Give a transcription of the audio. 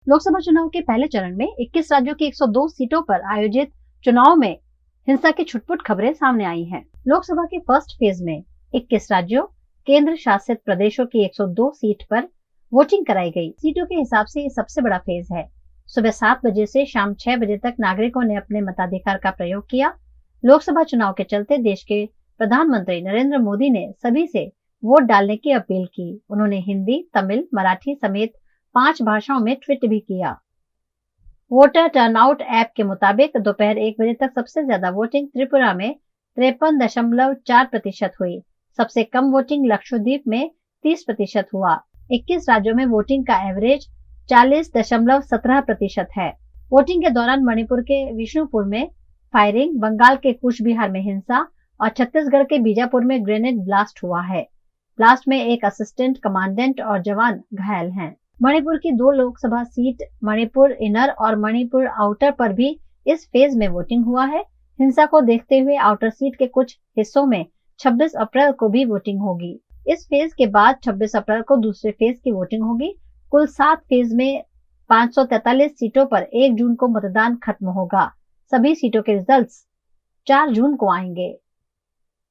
लोकसभा चुनाव के पहले चरण में 21 राज्यों की 102 सीटों पर आयोजित चुनाव में हिंसा की छुटपुट खबरें सामने आई हैं। लोकसभा के फर्स्ट फेज में 21 राज्यों, केंद्र शासित प्रदेशों की 102 सीट पर वोटिंग कराई गई। सीटों के हिसाब से ये सबसे बड़ा फेज है। सुबह 7 बजे से शाम 6 बजे तक नागरिकों ने अपने मताधिकार का प्रयोग किया। लोकसभा चुनाव के चलते देश के प्रधानमंत्री नरेंद्र मोदी ने सभी से वोट डालने की अपील की। उन्होंने हिंदी, तमिल, मराठी समेत 5 भाषाओं में ट्वीट भी किया। वोटर टर्नआउट ऐप के मुताबिक दोपहर 1 बजे तक सबसे ज्यादा वोटिंग त्रिपुरा में 53.4% हुई। सबसे कम वोटिंग लक्षद्वीप में 30% हुआ। 21 राज्यों में वोटिंग का एवरेज 40.17% है। वोटिंग के दौरान मणिपुर के विष्णुपुर में फायरिंग, बंगाल के कूचबिहार में हिंसा और छत्तीसगढ़ के बीजापुर में ग्रेनेड ब्लास्ट हुआ है। ब्लास्ट में एक असिस्टेंट कमांडेंट और जवान घायल हैं। मणिपुर की 2 लोकसभा सीट मणिपुर इनर और मणिपुर आउटर पर भी इस फेज में वोटिंग हुआ है। हिंसा को देखते हुए आउटर सीट के कुछ हिस्सों में 26 अप्रैल को भी वोटिंग होगी। इस फेज के बाद 26 अप्रैल को दूसरे फेज की वोटिंग होगी। कुल 7 फेज में 543 सीटों पर 1 जून को मतदान खत्म होगा। सभी सीटों के रिजल्ट्स 4 जून को आएंगे।